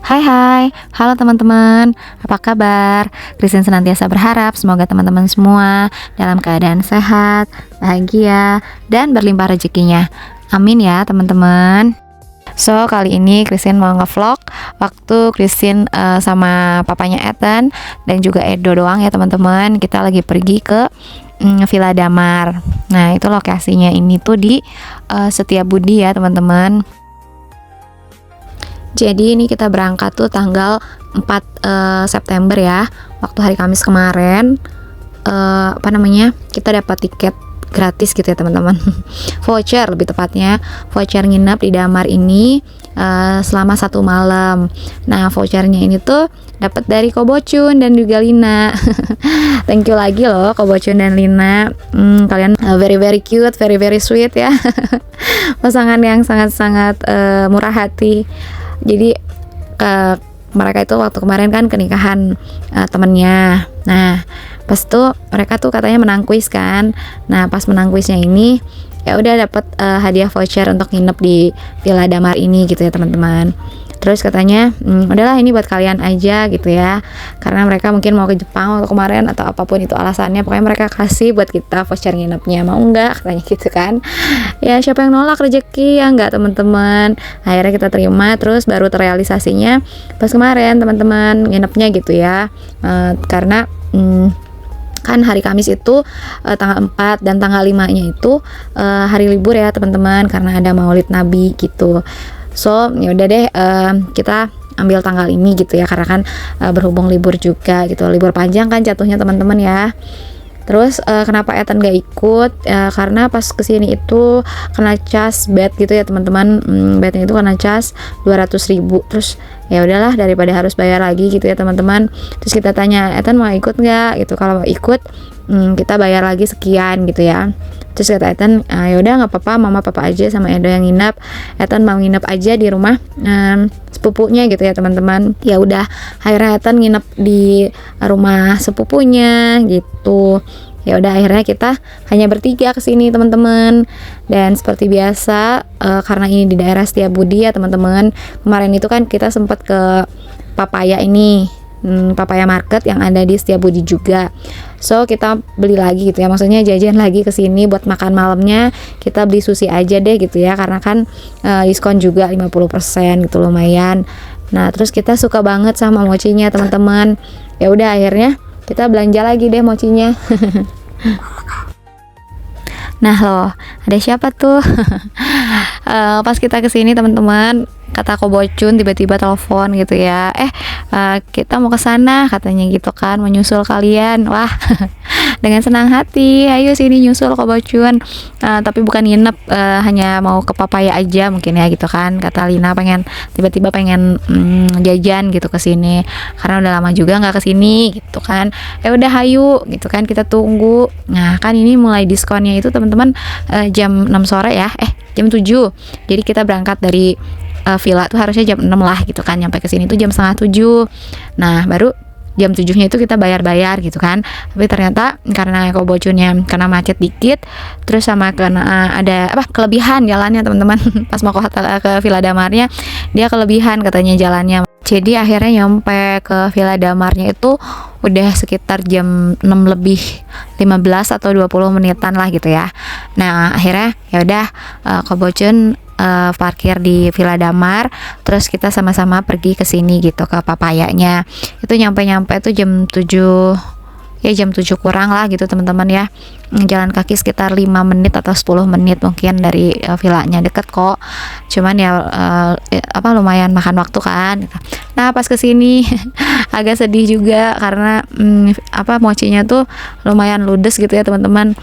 Hai hai, halo teman-teman, apa kabar? Christine senantiasa berharap semoga teman-teman semua dalam keadaan sehat, bahagia, dan berlimpah rezekinya. Amin ya teman-teman. So, kali ini Christine mau ngevlog waktu Christine sama papanya Ethan dan juga Edo doang ya teman-teman. Kita lagi pergi ke Villa Damar. Nah, itu lokasinya ini tuh di Setiabudi ya teman-teman. Jadi ini kita berangkat tuh tanggal 4 September ya, waktu hari Kamis kemarin. Kita dapat tiket gratis gitu ya teman-teman. Voucher lebih tepatnya, voucher nginep di Damar ini selama 1 malam. Nah, vouchernya ini tuh dapat dari Kobocun dan juga Lina. Thank you lagi loh Kobocun dan Lina. Kalian very very cute, very very sweet ya. Pasangan yang sangat-sangat murah hati. Jadi mereka itu waktu kemarin kan kenikahan temennya. Nah, pas tuh mereka tuh katanya menang kuis kan. Nah, pas menang kuisnya ini ya udah dapat hadiah voucher untuk nginep di Villa Damar ini gitu ya teman-teman. Terus katanya udahlah ini buat kalian aja gitu ya, karena mereka mungkin mau ke Jepang waktu kemarin atau apapun itu alasannya, pokoknya mereka kasih buat kita voucher nginepnya, mau nggak katanya gitu kan. Ya siapa yang nolak, rezeki ya nggak teman-teman. Akhirnya kita terima, terus baru terrealisasinya pas kemarin teman-teman nginepnya gitu ya. Karena kan hari Kamis itu tanggal 4 dan tanggal 5 nya itu hari libur ya teman-teman, karena ada Maulid Nabi gitu. So ya udah deh, kita ambil tanggal ini gitu ya, karena kan berhubung libur juga gitu, libur panjang kan jatuhnya teman-teman ya. Terus kenapa Ethan gak ikut? Karena pas kesini itu kena cas bed gitu ya teman-teman. Bednya itu kena cas 200.000. Terus ya udahlah daripada harus bayar lagi gitu ya teman-teman. Terus kita tanya Ethan mau ikut nggak gitu. Kalau mau ikut kita bayar lagi sekian gitu ya. Terus kata Ethan, ya udah nggak apa-apa, mama papa aja sama Edo yang nginep. Ethan mau nginep aja di rumah sepupunya gitu ya teman-teman. Ya udah, akhirnya Ethan nginep di rumah sepupunya gitu. Ya udah akhirnya kita hanya bertiga kesini teman-teman. Dan seperti biasa, karena ini di daerah Setiabudi ya teman-teman. Kemarin itu kan kita sempat ke Papaya ini, Papaya Market yang ada di Setiabudi juga. So kita beli lagi gitu ya, maksudnya jajan lagi ke sini buat makan malamnya. Kita beli sushi aja deh gitu ya, karena kan diskon juga 50% gitu, lumayan. Nah, terus kita suka banget sama mochinya teman-teman. Ya udah akhirnya kita belanja lagi deh mochinya. Nah loh, ada siapa tuh? Pas kita kesini teman-teman, kata Kobocun tiba-tiba telepon gitu ya, kita mau ke sana katanya gitu kan, mau nyusul kalian. Wah, dengan senang hati, ayo sini nyusul Kobocun. Tapi bukan nginep, hanya mau ke Papaya aja mungkin ya gitu kan. Kata Lina tiba-tiba pengen jajan gitu ke sini, karena udah lama juga nggak ke sini gitu kan. Udah hayu gitu kan, kita tunggu. Nah kan ini mulai diskonnya itu teman-teman jam 6 sore ya, jam 7. Jadi kita berangkat dari villa tuh harusnya jam 6 lah gitu kan, nyampe ke sini tuh jam setengah 7. Nah baru jam 7-nya itu kita bayar gitu kan. Tapi ternyata karena Kobocunnya kena macet dikit, terus sama karena ada kelebihan jalannya teman-teman. Pas mau ke Villa Damarnya dia kelebihan katanya jalannya. Jadi akhirnya nyampe ke Villa Damarnya itu udah sekitar jam 6 lebih 15 atau 20 menitan lah gitu ya. Nah akhirnya ya udah Kobocun parkir di Villa Damar, terus kita sama-sama pergi ke sini gitu ke Papayanya. Itu nyampe tuh jam 7 ya, jam 7 kurang lah gitu teman-teman ya. Jalan kaki sekitar 5 menit atau 10 menit mungkin dari villanya, deket kok. Cuman ya lumayan makan waktu kan. Nah pas kesini agak sedih juga karena mochinya tuh lumayan ludes gitu ya teman-teman.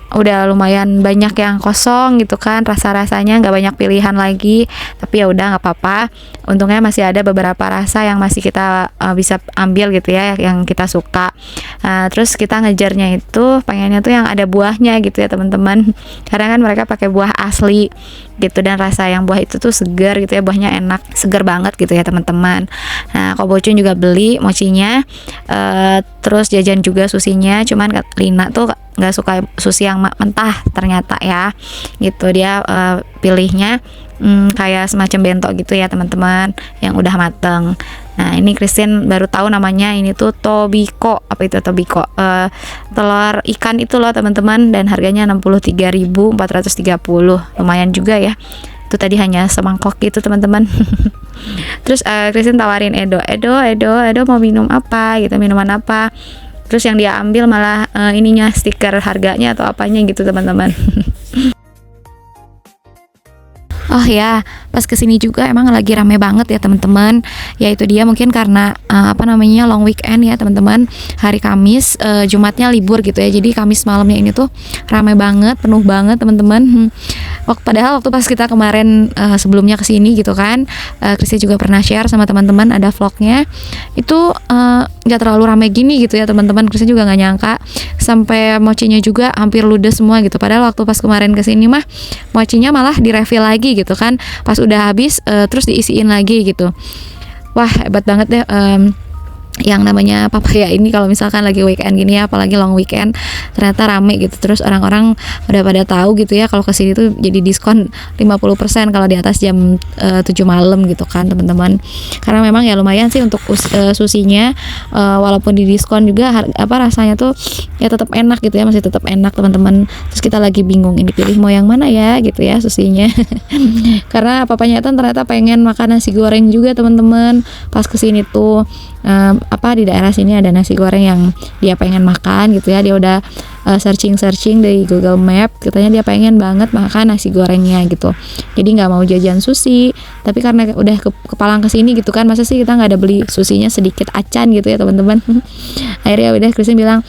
Udah lumayan banyak yang kosong gitu kan, rasa-rasanya nggak banyak pilihan lagi. Tapi ya udah nggak apa-apa, untungnya masih ada beberapa rasa yang masih kita bisa ambil gitu ya, yang kita suka. Terus kita ngejarnya itu pengennya tuh yang ada buahnya gitu ya teman-teman, karena kan mereka pakai buah asli gitu, dan rasa yang buah itu tuh segar gitu ya, buahnya enak, segar banget gitu ya teman-teman. Nah Kobocun juga beli mochinya, terus jajan juga susinya. Cuman Lina tuh nggak suka sushi yang mentah ternyata ya, gitu. Dia pilihnya kayak semacam bento gitu ya teman-teman, yang udah mateng. Nah ini Christine baru tahu namanya, ini tuh tobiko. Apa itu tobiko? Telur ikan itu loh teman-teman, dan harganya 63.430, lumayan juga ya. Itu tadi hanya semangkok gitu teman-teman. Terus Christine tawarin Edo mau minum apa gitu, minuman apa. Terus yang dia ambil malah ininya, stiker harganya atau apanya gitu teman-teman. Oh ya, pas kesini juga emang lagi rame banget ya teman-teman. Yaitu dia mungkin karena long weekend ya teman-teman. Hari Kamis, Jumatnya libur gitu ya. Jadi Kamis malamnya ini tuh rame banget, penuh banget teman-teman. Padahal waktu pas kita kemarin sebelumnya kesini gitu kan, Krisya juga pernah share sama teman-teman, ada vlognya. Itu nggak terlalu rame gini gitu ya teman-teman. Krisya juga nggak nyangka sampai mochinya juga hampir ludes semua gitu. Padahal waktu pas kemarin kesini mah mochinya malah direfill lagi gitu kan, pas udah habis terus diisiin lagi gitu. Wah hebat banget deh yang namanya papaya ini kalau misalkan lagi weekend gini ya, apalagi long weekend, ternyata rame gitu. Terus orang-orang udah pada tahu gitu ya kalau kesini tuh jadi diskon 50% kalau di atas jam 7 malam gitu kan teman-teman. Karena memang ya lumayan sih untuk susinya, walaupun di diskon juga rasanya tuh ya tetap enak gitu ya, masih tetap enak teman-teman. Terus kita lagi bingung ini pilih mau yang mana ya gitu ya susinya. Karena papanya itu ternyata pengen makan nasi goreng juga teman-teman. Pas kesini tuh di daerah sini ada nasi goreng yang dia pengen makan gitu ya. Dia udah searching dari Google Map, katanya dia pengen banget makan nasi gorengnya gitu. Jadi nggak mau jajan sushi, tapi karena udah kepalang kesini gitu kan, masa sih kita nggak ada beli susinya sedikit acan gitu ya teman-teman. Akhirnya udah Christine bilang,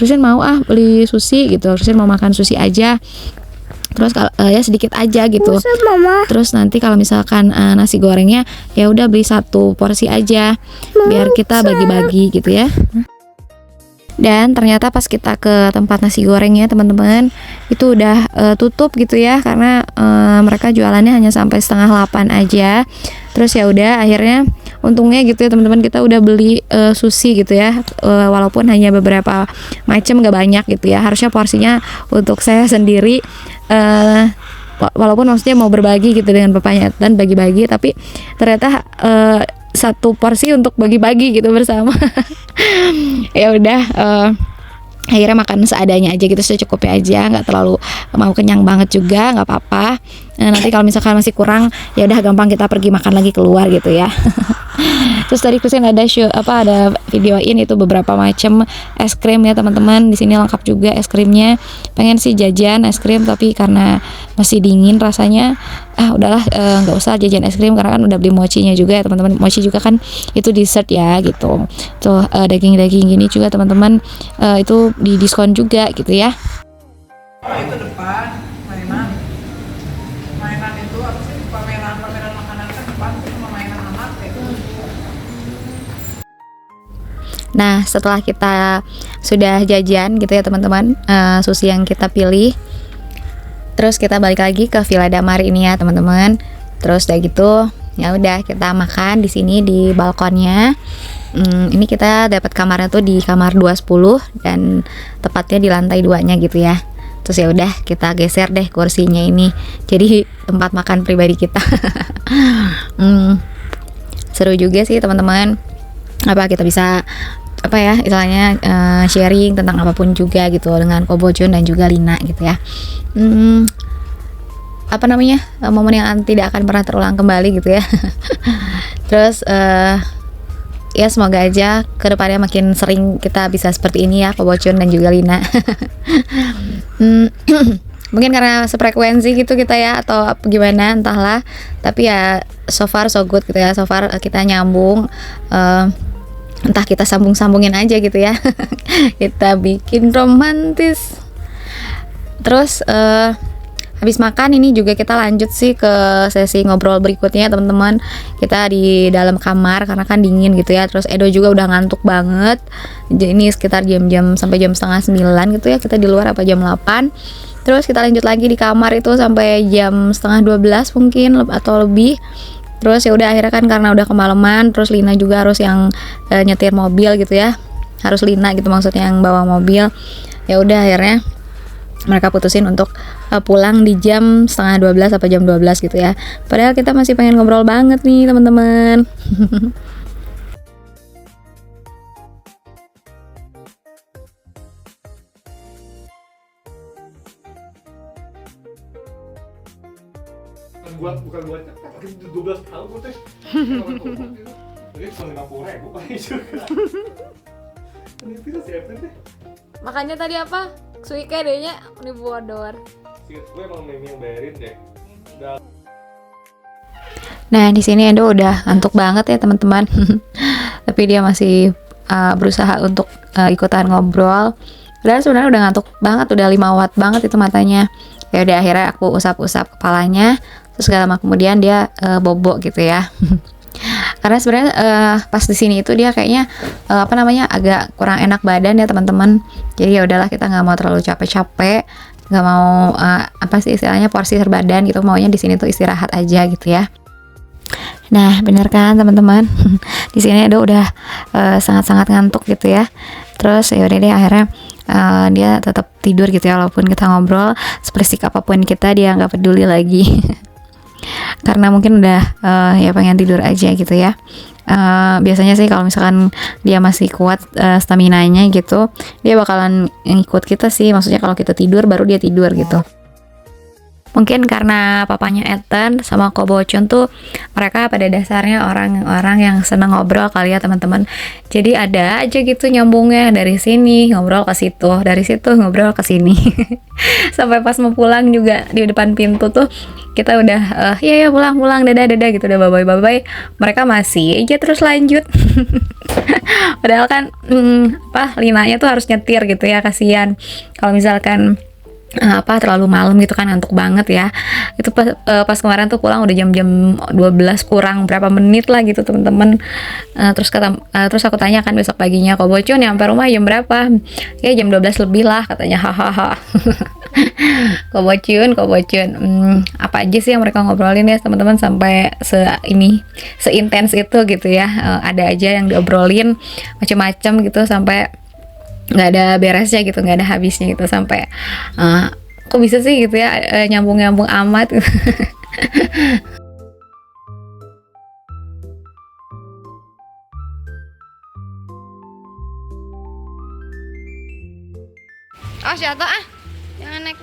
Christine mau beli sushi gitu, Christine mau makan sushi aja. Terus ya sedikit aja gitu. Terus nanti kalau misalkan nasi gorengnya ya udah beli 1 porsi aja, biar kita bagi-bagi gitu ya. Dan ternyata pas kita ke tempat nasi gorengnya teman-teman, itu udah tutup gitu ya, karena mereka jualannya hanya sampai 7:30 aja. Terus ya udah akhirnya untungnya gitu ya teman-teman, kita udah beli sushi gitu ya, walaupun hanya beberapa macam, gak banyak gitu ya. Harusnya porsinya untuk saya sendiri, walaupun maksudnya mau berbagi gitu dengan bapaknya dan bagi-bagi, tapi ternyata 1 porsi untuk bagi-bagi gitu bersama. Ya udah akhirnya makan seadanya aja gitu, secukupnya aja, nggak terlalu mau kenyang banget juga, nggak apa-apa. Nanti kalau misalkan masih kurang ya udah gampang kita pergi makan lagi keluar gitu ya. Terus tadi Christine ada videoin itu beberapa macam es krim ya teman-teman. Di sini lengkap juga es krimnya. Pengen sih jajan es krim, tapi karena masih dingin rasanya, udahlah nggak usah jajan es krim, karena kan udah beli mochinya juga ya teman-teman. Mochi juga kan itu dessert ya gitu. Tuh daging-daging gini juga teman-teman, itu di diskon juga gitu ya. Itu depan mainan itu apa sih, pameran makanan kan depan itu cuma mainan anak gitu. Nah setelah kita sudah jajan gitu ya teman-teman, sushi yang kita pilih, terus kita balik lagi ke Villa Damar ini ya teman-teman. Terus udah gitu ya udah kita makan di sini di balkonnya. Ini kita dapat kamarnya tuh di kamar 210 dan tepatnya di lantai 2-nya gitu ya. Terus ya udah kita geser deh kursinya ini jadi tempat makan pribadi kita. Seru juga sih teman-teman, kita bisa istilahnya sharing tentang apapun juga gitu dengan Kobojun dan juga Lina gitu ya. Momen yang tidak akan pernah terulang kembali gitu ya. Terus ya semoga aja kedepannya makin sering kita bisa seperti ini ya, Kobojun dan juga Lina. Mungkin karena sefrekuensi gitu kita ya, atau gimana entahlah, tapi ya so far so good gitu ya. So far kita nyambung, entah kita sambung-sambungin aja gitu ya. Kita bikin romantis. Terus habis makan ini juga kita lanjut sih ke sesi ngobrol berikutnya teman-teman. Kita di dalam kamar karena kan dingin gitu ya. Terus Edo juga udah ngantuk banget. Jadi ini sekitar jam-jam sampai jam 8:30 gitu ya. Kita di luar jam 8. Terus kita lanjut lagi di kamar itu sampai jam 11:30 mungkin atau lebih. Terus ya udah akhirnya kan karena udah kemalaman, terus Lina juga harus yang nyetir mobil gitu ya. harus Lina gitu maksudnya yang bawa mobil. Ya udah akhirnya mereka putusin untuk pulang di jam setengah 12 atau jam 12 gitu ya. Padahal kita masih pengen ngobrol banget nih teman-teman. bukan buat tapi 12 tahun gue teh jadi cuma 50.000 paling juga itu sih teh. Makanya tadi apa? Suike dehnya ini bodor. Sih gue emang Mimi yang bayarin deh. Nah, di sini Endo udah ngantuk banget ya teman-teman. Tapi dia masih berusaha untuk ikutan ngobrol. Padahal sebenarnya udah ngantuk banget, udah 5 watt banget itu matanya. Ya udah akhirnya aku usap-usap kepalanya. Terus gak lama kemudian dia bobo gitu ya. Karena sebenarnya pas di sini itu dia kayaknya agak kurang enak badan ya teman-teman. Jadi ya udahlah, kita nggak mau terlalu capek-capek, nggak mau istilahnya porsir badan gitu, maunya di sini tuh istirahat aja gitu ya. Nah, bener kan teman-teman? Di sini Edo udah sangat-sangat ngantuk gitu ya. Terus ya udah deh akhirnya dia tetap tidur gitu ya, walaupun kita ngobrol seberisik apapun kita, dia nggak peduli lagi. Karena mungkin udah ya pengen tidur aja gitu ya. Biasanya sih kalau misalkan dia masih kuat staminanya gitu, dia bakalan ngikut kita sih. Maksudnya kalau kita tidur baru dia tidur gitu. Mungkin karena papanya Ethan sama Kobocun tuh mereka pada dasarnya orang-orang yang seneng ngobrol kali ya teman-teman. Jadi ada aja gitu nyambungnya, dari sini ngobrol ke situ, dari situ ngobrol ke sini. Sampai pas mau pulang juga di depan pintu tuh kita udah ya pulang dadah gitu, udah bye-bye. Mereka masih aja terus lanjut. Padahal kan Linanya tuh harus nyetir gitu ya, kasihan kalau misalkan terlalu malam gitu kan, ngantuk banget ya. Itu pas kemarin tuh pulang udah jam 12 kurang berapa menit lah gitu teman-teman. Terus aku tanya kan besok paginya, Kobocun nyampe rumah jam berapa? Ya jam 12 lebih lah katanya, hahaha. Kobocun apa aja sih yang mereka ngobrolin ya teman-teman, sampai seintens itu gitu ya. Ada aja yang diobrolin macam-macam gitu, sampai nggak ada beresnya gitu, nggak ada habisnya gitu, sampai kok bisa sih gitu ya nyambung amat. Oh jatuh jangan naik.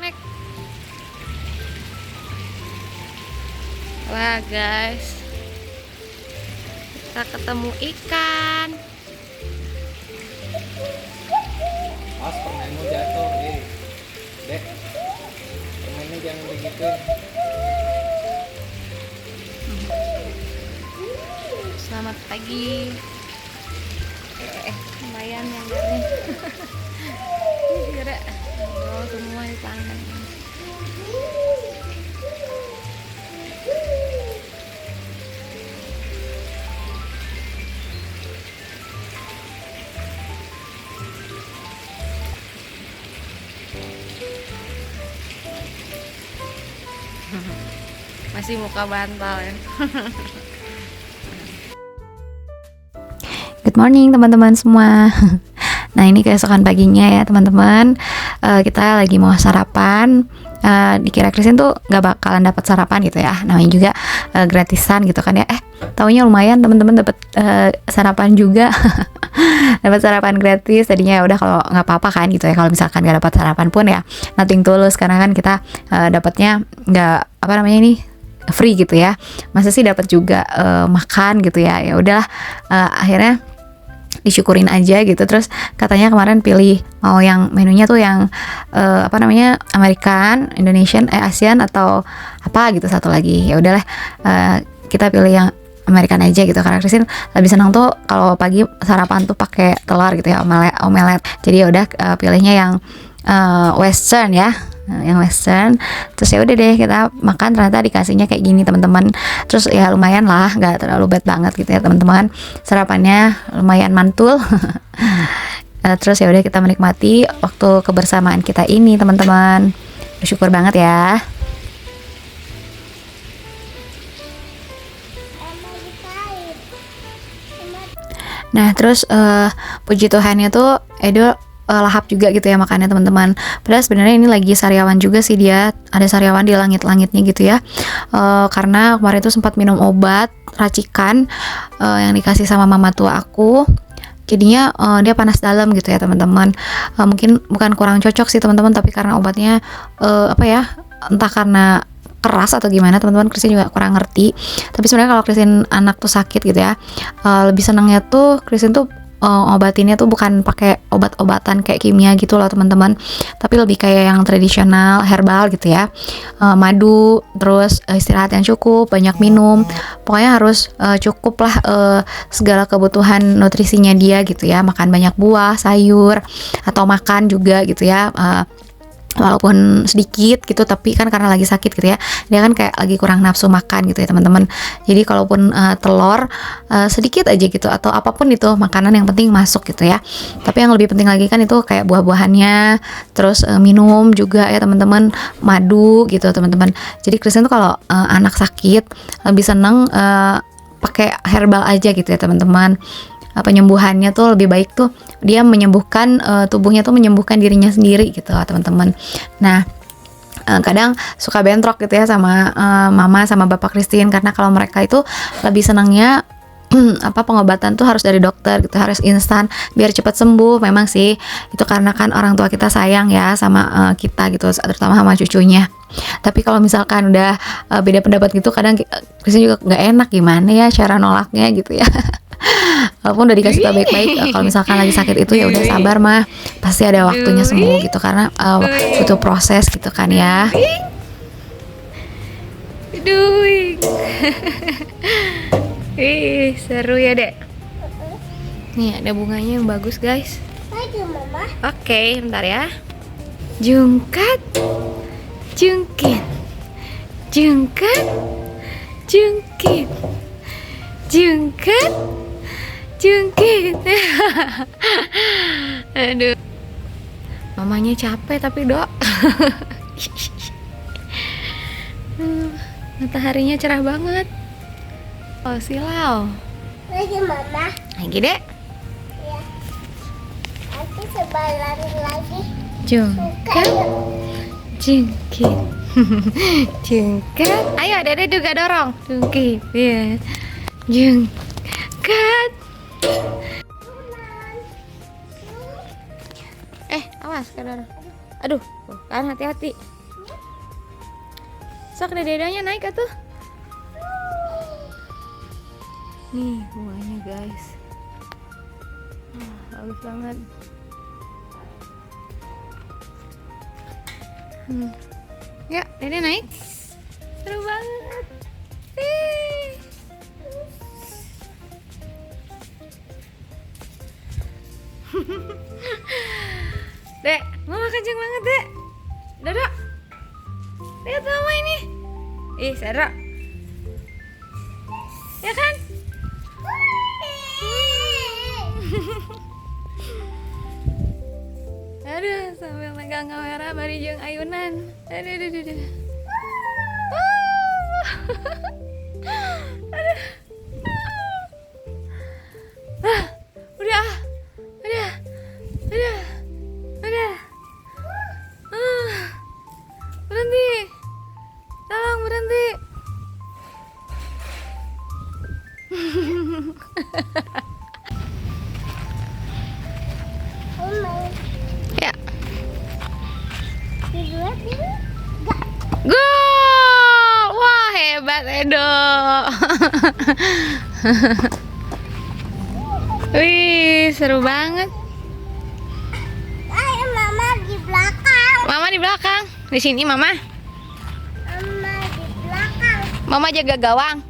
Wah guys, kita ketemu ikan. Mas, permenmu jatuh, Dek. Permennya jangan begitu. Selamat pagi. Lumayan yang garnya. Ini kira semua di tangan. Masih muka bantal ya. Good morning teman-teman semua. Nah ini keesokan paginya ya teman-teman, kita lagi mau sarapan. Dikira Christine tuh nggak bakalan dapat sarapan gitu ya, namanya juga gratisan gitu kan ya. Taunya lumayan teman-teman dapat sarapan juga. Dapat sarapan gratis. Tadinya ya udah kalau nggak apa-apa kan gitu ya, kalau misalkan nggak dapat sarapan pun ya nothing tulus, karena kan kita dapatnya nggak free gitu ya. Masa sih dapat juga makan gitu ya. Ya udahlah, akhirnya disyukurin aja gitu. Terus katanya kemarin pilih mau yang menunya tuh yang American, Indonesian, Asian atau apa gitu satu lagi. Ya udahlah, kita pilih yang American aja gitu, karena Christine lebih senang tuh kalau pagi sarapan tuh pakai telur gitu ya, omelet. Jadi ya udah pilihnya yang Western ya, yang Western. Terus ya udah deh kita makan, ternyata dikasihnya kayak gini teman-teman. Terus ya lumayan lah, nggak terlalu bad banget gitu ya teman-teman. Sarapannya lumayan mantul. Terus ya udah kita menikmati waktu kebersamaan kita ini teman-teman. Bersyukur banget ya. Nah terus puji Tuhannya tuh Edo lahap juga gitu ya makannya teman-teman. Padahal sebenarnya ini lagi sariawan juga sih, dia ada sariawan di langit-langitnya gitu ya. Karena kemarin itu sempat minum obat racikan yang dikasih sama mama tua aku. Jadinya dia panas dalam gitu ya teman-teman. Mungkin bukan kurang cocok sih teman-teman, tapi karena obatnya entah karena keras atau gimana teman-teman, Christine juga kurang ngerti. Tapi sebenarnya kalau Christine anak tuh sakit gitu ya, lebih senangnya tuh Christine tuh obatinnya tuh bukan pakai obat-obatan kayak kimia gitu loh teman-teman, tapi lebih kayak yang tradisional herbal gitu ya. Madu, terus istirahat yang cukup, banyak minum, pokoknya harus cukup lah segala kebutuhan nutrisinya dia gitu ya. Makan banyak buah, sayur, atau makan juga gitu ya, walaupun sedikit gitu, tapi kan karena lagi sakit gitu ya, dia kan kayak lagi kurang nafsu makan gitu ya teman-teman. Jadi kalaupun telur sedikit aja gitu, atau apapun itu makanan yang penting masuk gitu ya. Tapi yang lebih penting lagi kan itu kayak buah-buahannya, terus minum juga ya teman-teman, madu gitu teman-teman. Jadi Christine tuh kalau anak sakit lebih seneng pakai herbal aja gitu ya teman-teman. Penyembuhannya tuh lebih baik tuh dia menyembuhkan tubuhnya tuh menyembuhkan dirinya sendiri gitu teman-teman. Nah kadang suka bentrok gitu ya sama mama sama bapak Christine, karena kalau mereka itu lebih senangnya pengobatan tuh harus dari dokter gitu, harus instan biar cepat sembuh. Memang sih itu karena kan orang tua kita sayang ya sama kita gitu, terutama sama cucunya. Tapi kalau misalkan udah beda pendapat gitu, kadang Christine juga nggak enak gimana ya cara nolaknya gitu ya. Walaupun udah dikasih tau baik-baik, kalau misalkan lagi sakit itu ya udah sabar mah, pasti ada waktunya sembuh gitu, karena butuh proses gitu kan ya. Doing. Ih, seru ya, Dek. Nih, ada bunganya yang bagus, guys. Oke, bentar ya. Jungkat. Jungkit. Jungkat. Jungkit. Jungkat. Jungkit. Aduh. Mamanya capek tapi, Dok. Mataharinya cerah banget. Oh, silau. Lagi mama. Lagi, Dek. Ya. Aku sebalan lagi. Jungkat. Jungkit. Jungkat. Ayo, Dede juga dorong. Jungkit. Iya. Jungkat. Awas, kadang. Aduh, kan hati-hati. Sok dedenya naik atuh. Nih bunganya guys, bagus banget. Ya, dede naik. Seru banget. Dek, mama kenceng banget, Dek. Dada. Lihat mama ini. Ih, seru. Ya kan? Aduh, sambil megang kamera bari jeung ayunan. Aduh. Aduh. Udah. Berhenti. Tolong berhenti. Ya. Gol! Wah, hebat Edo. Wih, seru banget. Ayo mama di belakang. Mama di belakang. Di sini Mama. Mama di belakang. Mama jaga gawang.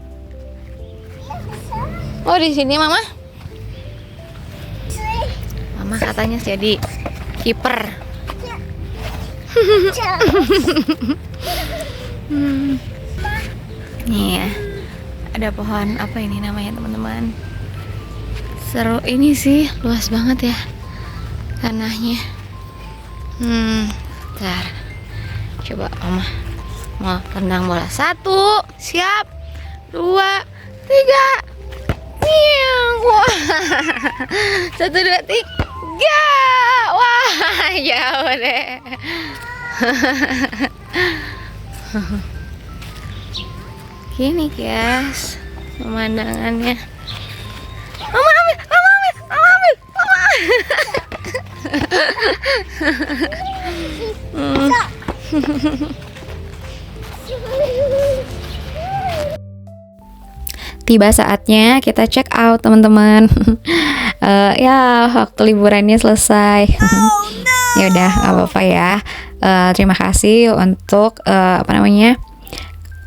Ya, bisa. Oh, di sini Mama. Cuy. Mama katanya jadi kiper. Nih ya, ada pohon apa ini namanya teman-teman? Seru ini sih, luas banget ya tanahnya. Bentar, coba Mama mau tendang bola. 1, siap, 2, 3, Wah. 1, 2, 3. Wah, jauh deh. Gini guys pemandangannya. Mama ambil, mama ambil, mama ambil, mama. Tiba saatnya kita check out teman-teman. Ya waktu liburannya selesai. Ya udah nggak apa-apa ya. Terima kasih untuk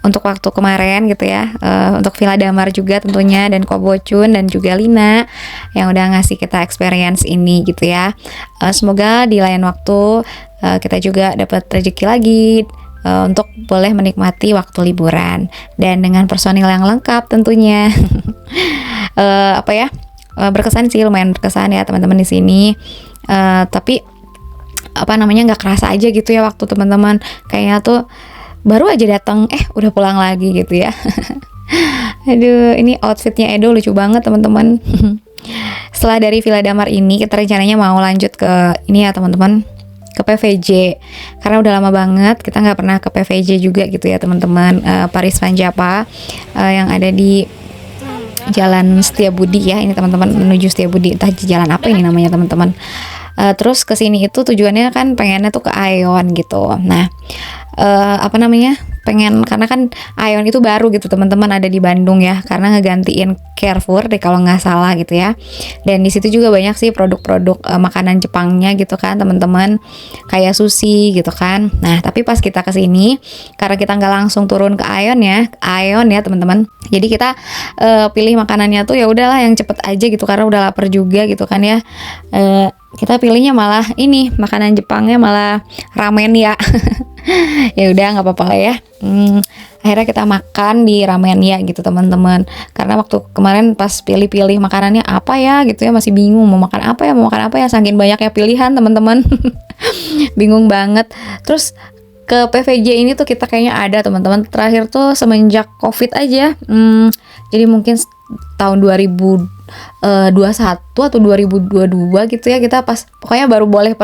untuk waktu kemarin gitu ya, untuk Villa Damar juga tentunya, dan Kobocun dan juga Lina yang udah ngasih kita experience ini gitu ya. Semoga di lain waktu kita juga dapat rezeki lagi untuk boleh menikmati waktu liburan dan dengan personil yang lengkap tentunya. Berkesan sih, lumayan berkesan ya teman-teman di sini. Tapi nggak kerasa aja gitu ya waktu teman-teman kayaknya tuh baru aja datang udah pulang lagi gitu ya. Aduh, ini outfitnya Edo lucu banget teman-teman. Setelah dari Villa Damar ini kita rencananya mau lanjut ke ini ya teman-teman, ke PVJ, karena udah lama banget kita nggak pernah ke PVJ juga gitu ya teman-teman. Paris Van Java yang ada di Jalan Setiabudi ya, ini teman-teman, menuju Setiabudi, entah jalan apa ini namanya teman-teman. Terus kesini itu tujuannya kan pengennya tuh ke Aeon gitu. Nah pengen, karena kan Aeon itu baru gitu teman-teman, ada di Bandung ya, karena ngegantiin Carrefour deh kalau nggak salah gitu ya. Dan di situ juga banyak sih produk-produk makanan Jepangnya gitu kan teman-teman, kayak sushi gitu kan. Nah tapi pas kita kesini, karena kita nggak langsung turun ke Aeon ya teman-teman, jadi kita pilih makanannya tuh ya udahlah yang cepet aja gitu, karena udah lapar juga gitu kan ya. Kita pilihnya malah ini, makanan Jepangnya malah ramen ya. Ya udah nggak apa-apa lah ya. Akhirnya kita makan di ramen ya gitu teman-teman, karena waktu kemarin pas pilih-pilih makanannya apa ya gitu ya, masih bingung mau makan apa ya, saking banyaknya pilihan teman-teman. Bingung banget. Terus ke PVJ ini tuh kita kayaknya ada teman-teman terakhir tuh semenjak COVID aja. Jadi mungkin tahun 2021 atau 2022 gitu ya, kita pas pokoknya baru boleh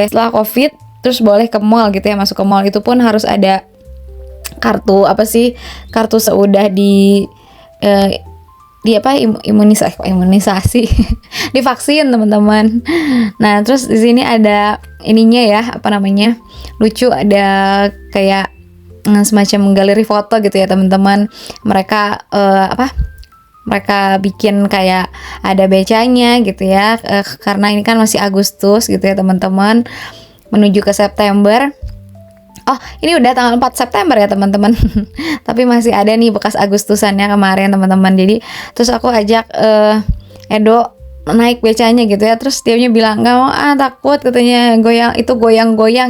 setelah COVID, terus boleh ke mall gitu ya. Masuk ke mall itu pun harus ada kartu seudah imunisasi divaksin teman-teman. Nah terus di sini ada ininya ya, lucu, ada kayak semacam galeri foto gitu ya teman-teman. Mereka bikin kayak ada becanya gitu ya, karena ini kan masih Agustus gitu ya teman-teman, menuju ke September. Oh ini udah tanggal 4 September ya teman-teman. Tapi masih ada nih bekas Agustusannya kemarin teman-teman. Jadi terus aku ajak Edo naik becanya gitu ya, terus dianya bilang nggak mau, takut katanya, goyang-goyang.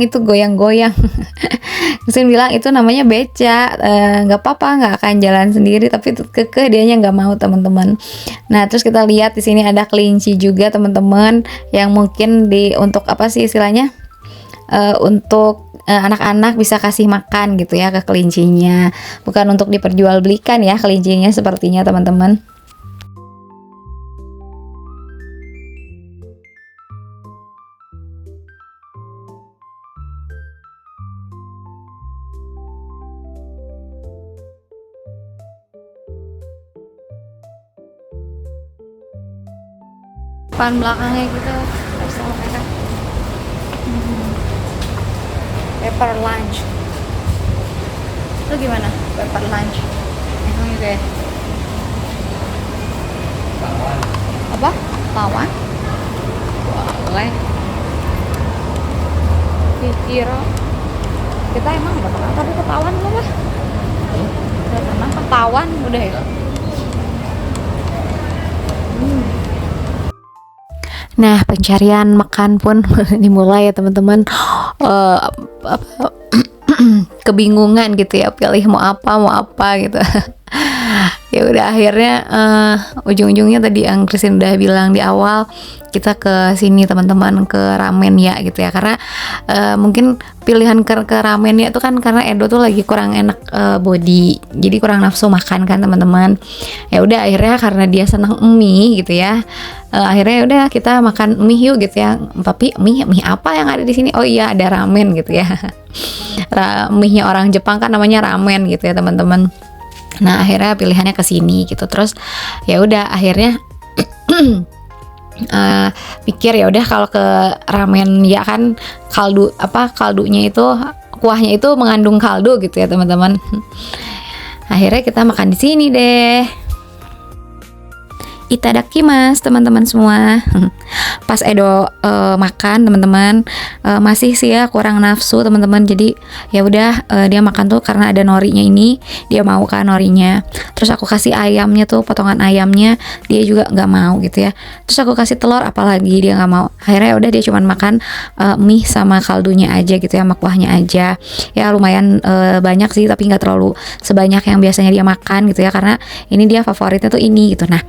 Terus bilang itu namanya beca, nggak apa-apa, nggak akan jalan sendiri, tapi kekeh dianya nggak mau teman-teman. Nah terus kita lihat di sini ada kelinci juga teman-teman, yang mungkin untuk anak-anak bisa kasih makan gitu ya ke kelincinya, bukan untuk diperjualbelikan ya kelincinya sepertinya teman-teman. Depan belakangnya gitu bersama mereka. Paper lunch. Itu gimana? Paper lunch. Emang gitu ya? Apa? Pawan? Boleh. Kira kita emang udah pernah tadi ketahuan belum lah? Udah pernah ketahuan udah ya? Nah pencarian makan pun dimulai ya teman-teman. Kebingungan gitu ya, pilih mau apa gitu. Ya udah akhirnya ujung-ujungnya tadi yang Christine udah bilang di awal, kita ke sini teman-teman, ke ramen ya gitu ya, karena mungkin pilihan ke ramen ya itu kan karena Edo tuh lagi kurang enak body, jadi kurang nafsu makan kan teman-teman. Ya udah akhirnya karena dia senang mie gitu ya, akhirnya udah kita makan mie yuk gitu ya. Papi, mie apa yang ada di sini? Oh iya, ada ramen gitu ya. Mie-nya orang Jepang kan namanya ramen gitu ya teman-teman. Nah akhirnya pilihannya ke sini gitu. Terus ya udah akhirnya pikir ya udah kalau ke ramen ya kan kaldunya itu, kuahnya itu mengandung kaldu gitu ya teman-teman. Akhirnya kita makan di sini deh. Itadakimasu teman-teman semua. Pas Edo makan teman-teman, masih sih ya kurang nafsu teman-teman. Jadi ya udah dia makan tuh karena ada norinya ini, dia mau kan norinya. Terus aku kasih ayamnya tuh, potongan ayamnya, dia juga nggak mau gitu ya. Terus aku kasih telur, apalagi dia nggak mau. Akhirnya udah dia cuman makan mie sama kaldunya aja gitu ya, sama kuahnya aja. Ya lumayan banyak sih, tapi nggak terlalu sebanyak yang biasanya dia makan gitu ya, karena ini dia favoritnya tuh ini gitu. Nah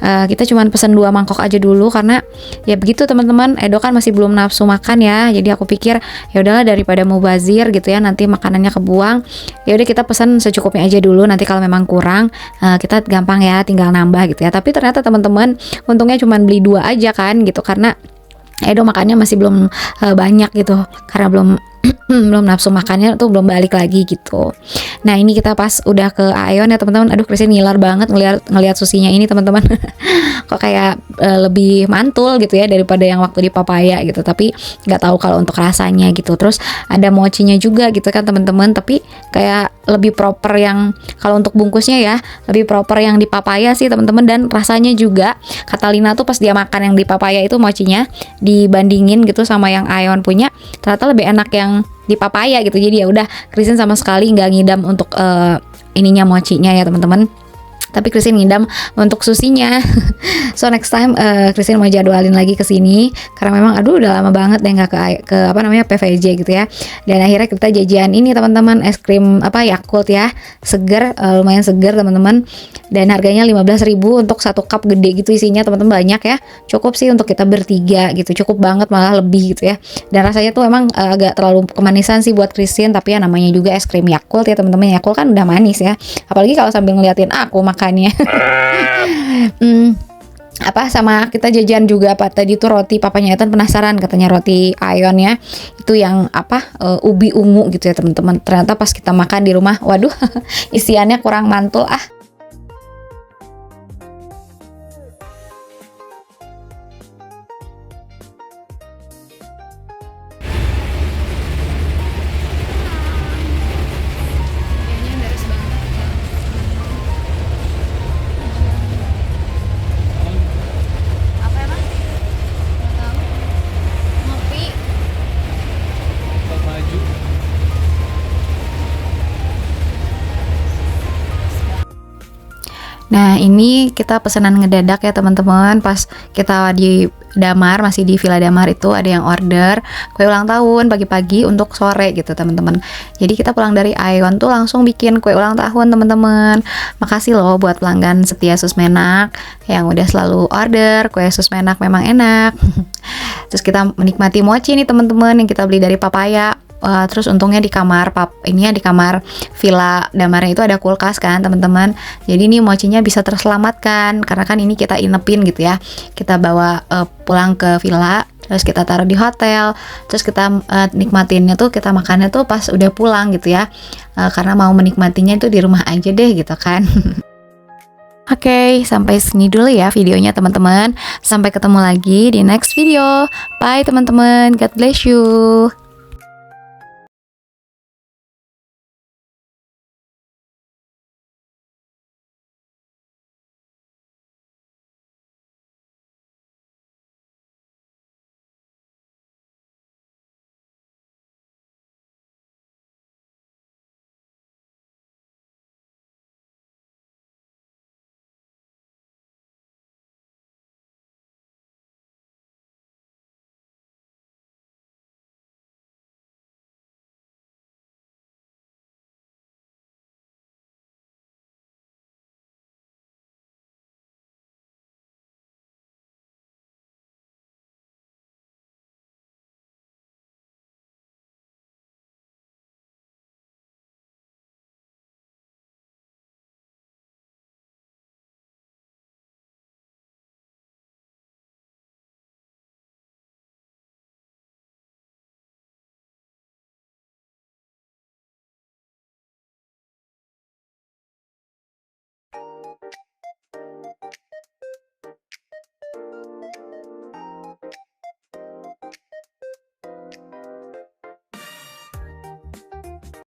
kita cuman pesen 2 mangkok aja dulu karena ya begitu teman-teman, Edo kan masih belum nafsu makan ya. Jadi aku pikir ya udahlah daripada mubazir gitu ya, nanti makanannya kebuang. Ya udah kita pesan secukupnya aja dulu, nanti kalau memang kurang kita gampang ya tinggal nambah gitu ya. Tapi ternyata teman-teman untungnya cuman beli 2 aja kan gitu, karena Edo makannya masih belum banyak gitu, karena belum nafsu makannya tuh belum balik lagi gitu. Nah ini kita pas udah ke Aeon ya teman-teman, aduh Christine ngiler banget ngelihat susinya ini teman-teman. Kok kayak lebih mantul gitu ya daripada yang waktu di Papaya gitu, tapi nggak tahu kalau untuk rasanya gitu. Terus ada mochinya juga gitu kan teman-teman, tapi kayak lebih proper yang kalau untuk bungkusnya ya, lebih proper yang di Papaya sih teman-teman. Dan rasanya juga kata Lina tuh pas dia makan yang di Papaya itu mochinya dibandingin gitu sama yang Aeon punya, ternyata lebih enak yang di Papaya gitu. Jadi ya udah Christine sama sekali nggak ngidam untuk ininya mochinya ya teman-teman, tapi Christine ngidam untuk susinya. So next time Christine mau jadwalin lagi ke sini karena memang aduh udah lama banget deh nggak ke apa namanya PVJ gitu ya. Dan akhirnya kita jajan ini teman-teman, es krim Yakult ya, seger, lumayan seger teman-teman, dan harganya 15.000 untuk 1 cup gede gitu isinya teman-teman, banyak ya, cukup sih untuk kita bertiga gitu, cukup banget malah lebih gitu ya. Dan rasanya tuh emang agak terlalu kemanisan sih buat Christine, tapi ya namanya juga es krim Yakult ya teman-teman, Yakult kan udah manis ya, apalagi kalau sambil ngeliatin aku makannya. Sama kita jajan juga tadi tuh roti papanya Ethan, penasaran katanya roti Aeon ya, itu yang ubi ungu gitu ya teman-teman. Ternyata pas kita makan di rumah, waduh isiannya kurang mantul maju. Nah ini kita pesanan ngedadak ya teman-teman. Pas kita di Damar, masih di Villa Damar itu ada yang order kue ulang tahun pagi-pagi untuk sore gitu teman-teman. Jadi kita pulang dari Aeon tuh langsung bikin kue ulang tahun teman-teman. Makasih loh buat pelanggan setia Susmenak yang udah selalu order kue Susmenak, memang enak. Terus kita menikmati mochi nih teman-teman yang kita beli dari Papaya. Terus untungnya di kamar di kamar Villa Damarnya itu ada kulkas kan teman-teman. Jadi ini mochinya bisa terselamatkan karena kan ini kita inepin gitu ya. Kita bawa pulang ke villa, terus kita taruh di hotel, terus kita nikmatinnya tuh, kita makannya tuh pas udah pulang gitu ya. Karena mau menikmatinya itu di rumah aja deh gitu kan. Oke, sampai sini dulu ya videonya teman-teman. Sampai ketemu lagi di next video. Bye teman-teman. God bless you.